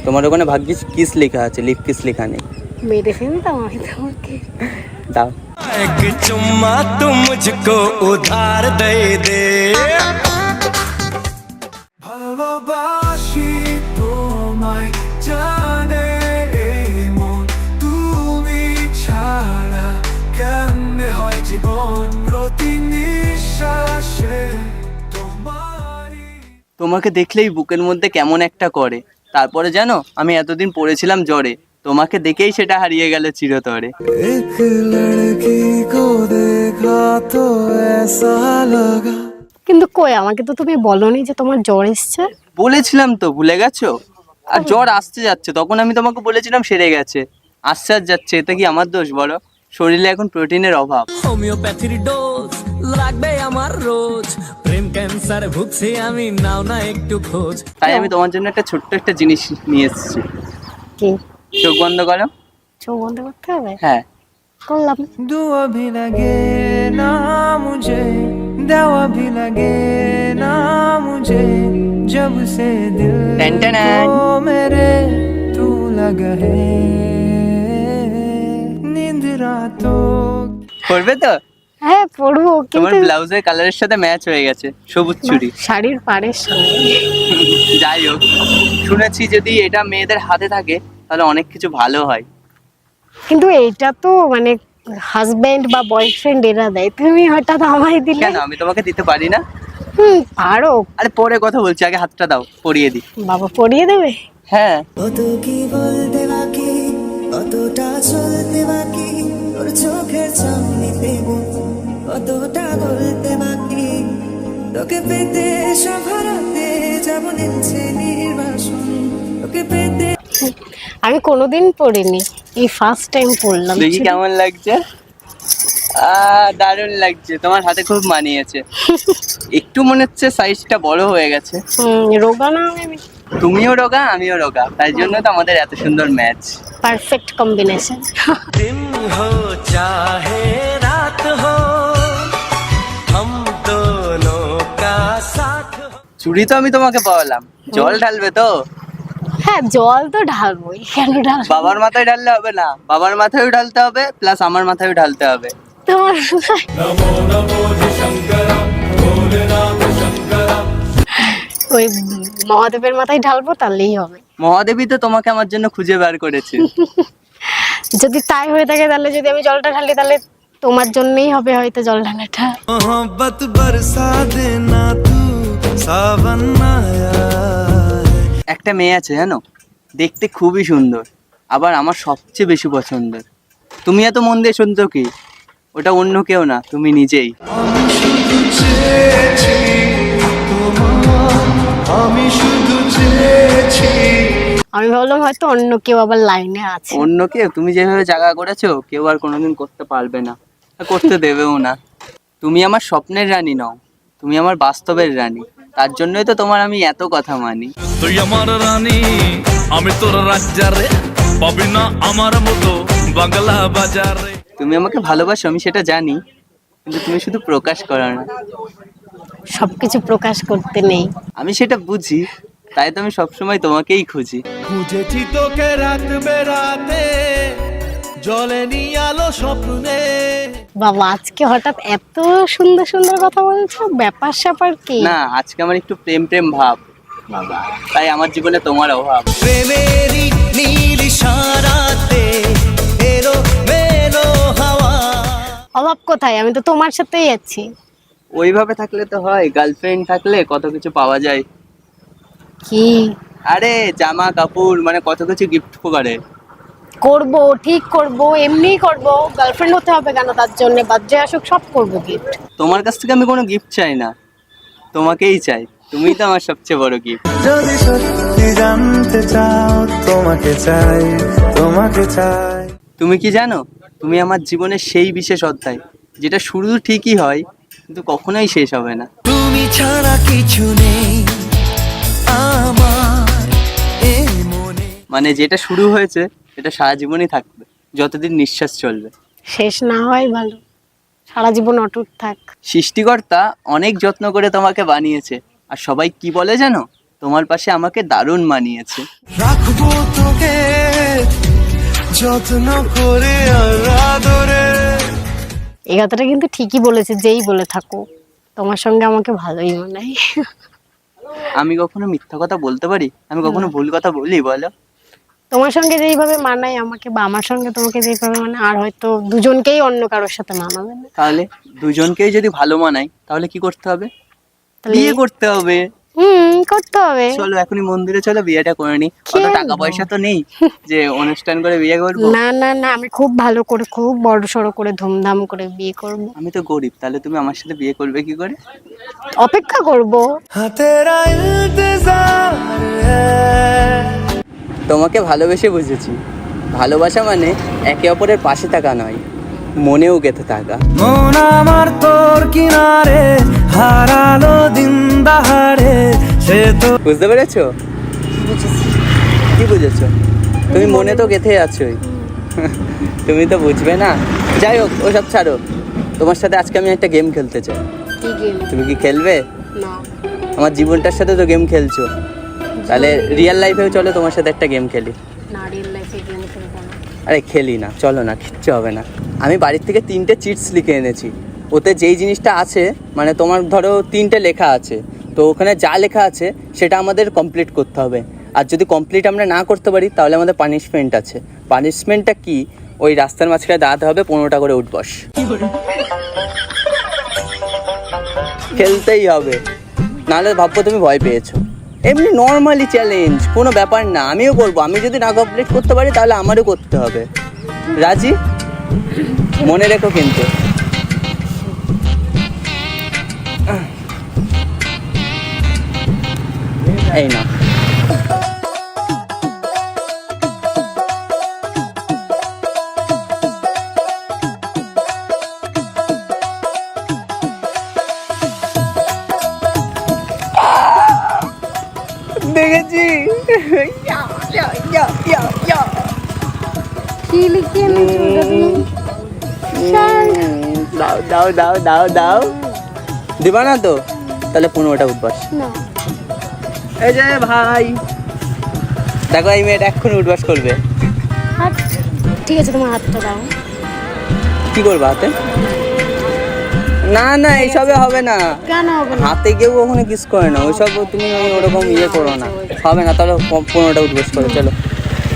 তোমার ওখানে ভাগ্যিস কিস লেখা আছে, লিপ কিস লেখা নেই। মেরে ফেলতাম আমি তোমাকে। দাও। एक चुम्मा तुम मुझको उधार दे दे। ভালোবাসি তোমায় জানে মন, তুমি ছাড়া কেমনে হয় জীবন, প্রতি নিঃশ্বাসে তোমারই। তোমাকে দেখলেই বুকের মধ্যে কেমন একটা করে। তারপরে জানো, আমি এতদিন পড়েছিলাম জ্বরে, তোমাকে দেখেই সেটা হারিয়ে গেল চিরতরে। एक लड़की को देखा तो ऐसा लगा। কিন্তু কই, আমাকে তো তুমি বলোনি যে তোমার জ্বর এসছে। বলেছিলাম তো, ভুলে গেছো? আর জ্বর আসতে যাচ্ছে, তখন আমি তোমাকে বলেছিলাম সেরে গেছে। আসছে আর যাচ্ছে, এটা কি আমার দোষ বলো? শরীরে এখন প্রোটিনের অভাব। হোমিওপ্যাথির ডোজ লাগবে আমার রোজ, প্রেম ক্যান্সার ভুগছি আমি, নাও না একটু খোঁজ। তাই আমি তোমার জন্য একটা ছোট্ট একটা জিনিস নিয়ে এসেছি। কি? চোখ বন্ধ করো। চোখ বন্ধ করতে হবে? হ্যাঁ। করলাম। दुआ भी लगे ना मुझे, दवा भी लगे ना मुझे, जब से दिल टन-टन-टन। को मेरे तू लगा है, नींद रातों। করবে তো? হ্যাঁ পড়বো, তোমার কিন্তু ব্লাউজের কালারের সাথে ম্যাচ হয়ে গেছে, সবুজ চুড়ি। শাড়ির পাড়ের সঙ্গে। যাই হোক, শুনেছি যদি এটা মেয়েদের হাতে থাকে তাহলে অনেক কিছু ভালো হয়। কিন্তু এইটা তো মানে হাজবেন্ড বা বয়ফ্রেন্ড এরা দেয়, তুমি হঠাৎ আমায় দিলে। কেন, আমি তোমাকে দিতে পারি না? পারো। আরে পরে কথা বলছি, আগে হাতটা দাও, পরিয়ে দিই। বাবা পরিয়ে দেবে? হ্যাঁ। কত কি বলতে বাকি, কতটা চলতে বাকি, তোর চোখের সামনেতে কতটা বলতে বাকি, তোকে পেতে সব হারাতে যাব নিচ্ছে নির্বাসন, তোকে পেতে। আমি কোনোদিন পড়িনি, এই ফার্স্ট টাইম পড়লাম। দেখি কেমন লাগছে। দারুণ লাগছে, তোমার হাতে খুব মানিয়েছে। একটু মনে হচ্ছে সাইজটা বড় হয়ে গেছে। রোগা না আমি? তুমিও রোগা, আমিও রোগা, তাই জন্য তো আমাদের এত সুন্দর ম্যাচ। Perfect combination. दिन हो चाहे रात हो, हम दोनों का साथ हो। চুড়ি তো আমি তোমাকে পাওয়ালাম, জল ঢালবে তো? হ্যাঁ জল তো ঢালবোই, কেন ঢালবো? বাবার মাথায় ঢাললে হবে না, বাবার মাথায়ও ঢালতে হবে, প্লাস আমার মাথায়ও ঢালতে হবে। তোমার ওই মহাদেবের মাথায় ঢালবো, তাহলেই হবে। মহাদেবী তো তোমাকে আমার জন্য খুঁজে বার করেছে। যদি তাই হয়ে থাকে, তাহলে যদি আমি জলটা ঢালি, তাহলে তোমার জন্যই হবে হয়তো জল ঢালাটা। मोहब्बत बरसा देना तू, सावन आया है। একটা মেয়ে আছে জানো, দেখতে খুবই সুন্দর, আবার আমার সবচেয়ে বেশি পছন্দের। তুমি এত মন দিয়ে শুনছো কি? ওটা অন্য কেউ না, তুমি নিজেই। আমি শুধু চেয়েছি। আমি ভাবলাম হয়তো অন্য কেউ আবার লাইনে আছে। অন্য কেউ? তুমি যেভাবে জায়গা করেছো, কেউ আর কোনোদিন করতে পারবে না, আর করতে দেবেও না। তুমি আমার স্বপ্নের রানী নও, তুমি আমার বাস্তবের রানী। তার জন্যই তো তোমার আমি এত কথা মানি। তুই আমার রানী, আমি তোর রাজ্জারে, পাবি না আমার মতো বাংলা বাজারে। তুমি আমাকে ভালোবাসো, আমি সেটা জানি, কিন্তু তুমি শুধু প্রকাশ করো না। সবকিছু প্রকাশ করতে নেই। আমি সেটা বুঝি, তাই তো আমি সবসময় তোমাকেই খুঁজি। খুঁজেছি তোকে রাত বেরাতে, জ্বলেনি আলো স্বপ্নে। বাবা আজকে হঠাৎ এত সুন্দর সুন্দর কথা বলছো, ব্যাপার স্যাপার কি? না, আজকে আমার একটু প্রেম প্রেম ভাব বাবা, তাই আমার জীবনে তোমার অভাব। প্রেমেরই নীল ইশারাতে এলো মেলো হাওয়া। অভাব কোথায়? আমি তো তোমার সাথেই আছি। ওইভাবে থাকলে তো হয়, গার্লফ্রেন্ড থাকলে কত কিছু পাওয়া যায়। কি? আরে জামা কাপড়, মানে কত কিছু গিফট করে। করব, ঠিক করব, এমনিই করব। গার্লফ্রেন্ড হতে হবে কেন? তার জন্য বার্থডে আসুক, সব করব গিফট। তোমার কাছ থেকে আমি কোনো গিফট চাই না, তোমাকেই চাই। তুমিই তো আমার সবচেয়ে বড় গিফট। যদি সত্যি জানতে চাও, তোমাকে চাই, তোমাকে চাই। তুমি কি জানো, তুমি আমার জীবনের সেই বিশেষ অধ্যায়, যেটা শুরু ঠিকই হয় কিন্তু কখনোই শেষ হবে না। তুমি ছাড়া কিছু নেই আমার এই মনে। মানে যেটা শুরু হয়েছে এটা সারা জীবনই থাকবে, যতদিন নিঃশ্বাস চলবে। শেষ না হয় ভালো, সারা জীবন অটুট থাক। সৃষ্টিকর্তা অনেক যত্ন করে তোমাকে বানিয়েছে, আর সবাই কি বলে জানো? তোমার পাশে আমাকে দারুণ মানিয়েছে। রাখবো তোকে যত্ন করে আর আদরে। এই কথাটা কিন্তু ঠিকই বলেছে, যেই বলে থাকো তোমার সঙ্গে আমাকে ভালোই মানায়। আমি কখনো মিথ্যা কথা বলতে পারি? আমি কখনো ভুল কথা বলি বলো? তোমার সঙ্গে যেইভাবে মানায় আমাকে, বা আমার সঙ্গে তোমাকে যেইভাবে মানে, আর হয়তো দুজনকেই অন্য কারোর সাথে মানাবে না। তাহলে দুজনকেই যদি ভালো মানাই তাহলে কি করতে হবে? তাহলে বিয়ে করতে হবে। করতে হবে। চলো এখনই মন্দিরে চলো, বিয়েটা করে নি। অত টাকা পয়সা তো নেই যে অনুষ্ঠান করে বিয়ে করবো। না না না, আমি খুব ভালো করে, খুব বড় সড়ো করে, ধুমধাম করে বিয়ে করব। আমি তো গরিব, তাহলে তুমি আমার সাথে বিয়ে করবে কি করে? অপেক্ষা করব। हाँ तेरा इंतजार है। তোমাকে ভালোবেসে বুঝেছি, ভালোবাসা মানে একে অপরের পাশে থাকা নয়, মনেও গেঁথে থাকা। মন আমার তোর কিনারে হারালো দিন দাহারে, সে তো বুঝতে পেরেছো? কি বুঝেছো? তুমি মনে তো গেঁথে আছোই। তুমি তো বুঝবে না। যাই হোক, ওসব ছাড়ো। তোমার সাথে আজকে আমি একটা গেম খেলতে চাই। কি গেম? তুমি কি খেলবে? না। আমার জীবনটার সাথে তো গেম খেলছো, তাহলে রিয়েল লাইফেও চলো তোমার সাথে একটা গেম খেলি। না, রিয়েল লাইফে গেম খেলবো না। আরে খেলি না, চলো না, কিচ্ছু হবে না। আমি বাড়ির থেকে 3টে চিটস লিখে এনেছি। ওতে যেই জিনিসটা আছে, মানে তোমার ধরো 3টে লেখা আছে, তো ওখানে যা লেখা আছে সেটা আমাদের কমপ্লিট করতে হবে। আর যদি কমপ্লিট আমরা না করতে পারি তাহলে আমাদের পানিশমেন্ট আছে। পানিশমেন্টটা কি? ওই রাস্তার মাঝখানে দাঁড়াতে হবে, 15টা করে উঠবস। খেলতেই হবে, নাহলে ভাববো তুমি ভয় পেয়েছো। এমনি নর্মালি চ্যালেঞ্জ, কোনো ব্যাপার না, আমিও করবো। আমি যদি না কমপ্লিট করতে পারি তাহলে আমারও করতে হবে। রাজি? মনে রেখো কিন্তু। এই না, দেখেছি। কি লিখে এনেছো ওটা তুমি? দাও দাও দাও দাও দাও। দিবা না তো? তাহলে 15টা উঠবাস। না। এই যে ভাই, দেখো এই মেয়েটা এক্ষুনি উঠবাস করবে। হাত। ঠিক আছে, তোমার হাতটা দাও। কি করবা হাতে? না না, এইসবে হবে না। কেন হবে না? হাতে কেউ কখনো কিস করে না, ওইসব তুমি ওরকম ইয়ে করো না, হবে না। তাহলে 15টা উঠবাস করো, চলো।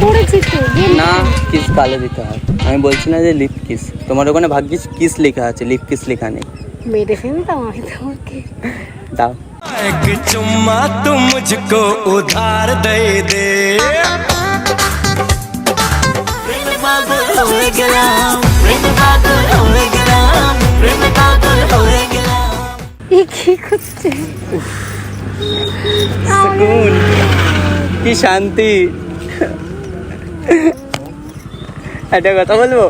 করেছি তো গেম। না, কিস কালে দিতে হয়। আমি বলছি না যে লিপ কিস, তোমার ওখানে ভাগ্যিস কিস লেখা আছে, লিপ কিস লেখা নেই। মেরে ফেলতাম আমি তোমাকে। দাও। एक चुम्मा तू मुझको उधार दे दे। এ কি করছে? সুকুন, কি শান্তি। একটা কথা বলবো,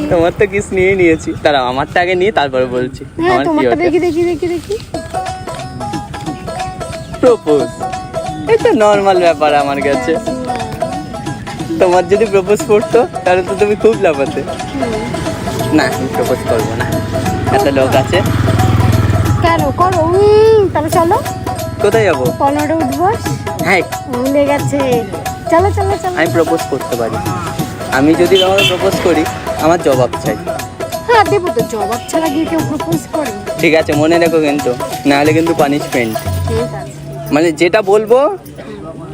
তোমার তো কিস নিয়ে নিয়েছি, তারা আমারটা আগে নিয়ে তারপরে বলছি হ্যাঁ, আমার কি তোমারটা হচ্ছে। দেখি দেখি দেখি দেখি। প্রপোজ, এটা নর্মাল ব্যাপার আমার কাছে। তোমার যদি প্রপোজ করতো তাহলে তো তুমি খুব লাফাতে। না, আমি প্রপোজ করবো না, এত লোক আছে। কেন করো? তাহলে চলো। কোথায় যাবো? 15টা উঠবস। হ্যাঁ, ভুলে গেছে। চলো চলো চলো। আমি প্রপোজ করতে পারি। আমি যদি তোমাকে প্রপোজ করি, আমার জবাব চাই। হ্যাঁ দেবো তো, জবাব ছাড়া গিয়ে কেউ প্রপোজ করে? ঠিক আছে, মনে রেখো কিন্তু, নাহলে কিন্তু পানিশমেন্ট। ঠিক আছে। মানে যেটা বলবো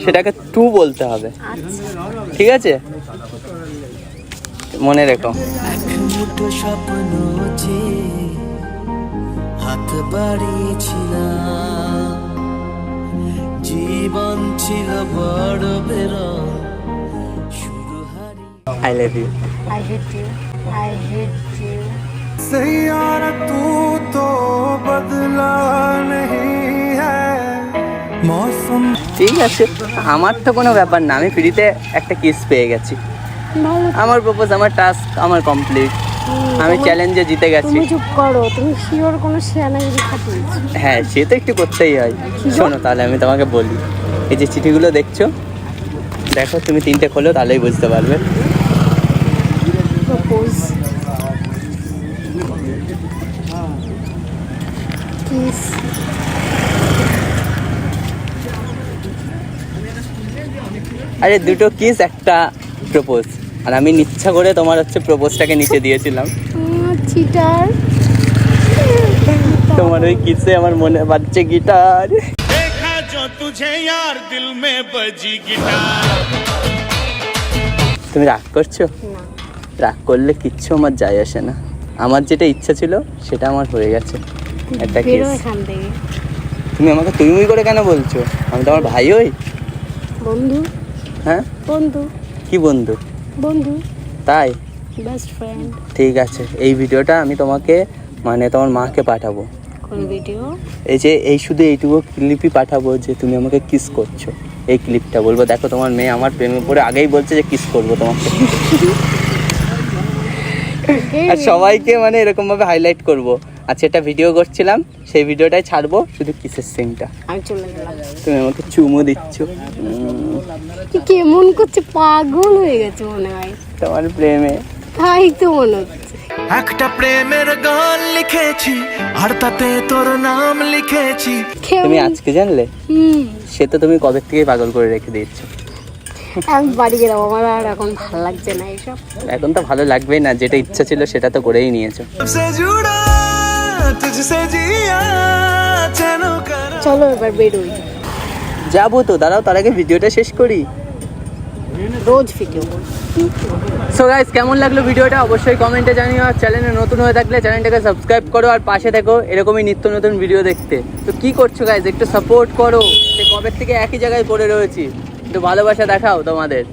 সেটাকে টু বলতে হবে, আচ্ছা। ঠিক আছে? মনে রেখো। মুঠো স্বপ্ন যে হাত বাড়িয়েছিলাম, জীবন ছিল বড় বেরং, শুরু হারি। I love you. I hate you. I hate you. सैयारा तू तो बदला नहीं है मौसम। ঠিক আছে, আমার তো কোনো ব্যাপার না, আমি ফ্রিতে একটা কিস পেয়ে গেছি। ভালো। আমার প্রপোজ, আমার টাস্ক, আমার কমপ্লিট। আমি চ্যালেঞ্জে জিতে গেছি। তুমি চুপ করো, তুমি শিওর কোনো শেয়ানাগিরি খাটিয়েছো? হ্যাঁ, সে তো একটু করতেই হয়। শোনো তাহলে আমি তোমাকে বলি, এই যে চিঠিগুলো দেখছো, দেখো তুমি 3টে খোলো, তাহলেই বুঝতে পারবে। প্রপোজ, কিস, আরে দুটো কিস একটা প্রপোজ, আর আমি ইচ্ছা করে তোমার হচ্ছে প্রপোজটাকে নিচে দিয়েছিলাম। চিটার। তোমার ওই কিসে আমার মনে বাজছে গিটার। देखा जो तुझे यार दिल में बजी गिटार। তুমি রাগ করছো? রাগ করলে কিচ্ছু আমার যায় আসে না, আমার যেটা ইচ্ছা ছিল সেটা আমার হয়ে গেছে। একটা বেরো কিস। এখান থেকে। তুমি আমাকে তুই করে কেন বলছো? আমি তো আমার ভাই হই। বন্ধু হ্যাঁ বন্ধু কি বন্ধু? বন্ধু তাই বেস্ট ফ্রেন্ড। ঠিক আছে, এই ভিডিওটা আমি তোমাকে মানে তোমার মাকে পাঠাবো। কোন ভিডিও? এই যে এই শুধু এইটুকু ক্লিপই পাঠাবো যে তুমি আমাকে কিস করছো, এই ক্লিপটা বলবো দেখো তোমার মেয়ে আমার প্রেমে পড়ে আগেই বলছে যে কিস করবো তোমাকে। আর সবাইকে মানে এরকম ভাবে হাইলাইট করবো। আচ্ছা এটা ভিডিও করছিলাম, সেই ভিডিওটাই ছাড়বো শুধু কিসের সিনটা। আমি চলে গেলাম। তুমি আমাকে চুমু দিচ্ছ, কি কেমন করছে, পাগল হয়ে গেছে মনে হয়। তোমার প্রেমে। তাই তো মনে হচ্ছে। একটা প্রেমের গান লিখেছি আর তাতে তোর নাম লিখেছি। তুমি কেমন? আজকে জানলে? সে তো তুমি কবে থেকে পাগল করে রেখে দিয়েছো। আমি বাড়ি গেলাম, আমার আর এখন ভালো লাগছে না এইসব। এখন তো ভালো লাগবেই না, যেটা ইচ্ছা ছিল সেটা তো করেই নিয়েছো। सबसे जुड़ा तुझसे जिया चैनो करा। চলো এবার বেরোই, যাবো তো, দাঁড়াও তার আগে ভিডিওটা শেষ করি। রোজ ভিডিও করবো। সো গাইস কেমন লাগলো ভিডিওটা অবশ্যই কমেন্টে জানিও, আর চ্যানেলে নতুন হয়ে থাকলে চ্যানেলটাকে সাবস্ক্রাইব করো আর পাশে থেকো এরকমই নিত্য নতুন ভিডিও দেখতে। তো কি করছো গাইস, একটু সাপোর্ট করো, সে কবে থেকে একই জায়গায় পড়ে রয়েছি, একটু ভালোবাসা দেখাও তোমাদের।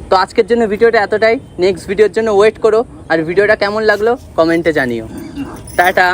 তো আজকের জন্য ভিডিওটা এতটাই, নেক্সট ভিডিওর জন্য ওয়েট করো, আর ভিডিওটা কেমন লাগলো কমেন্টে জানিও। টাটা।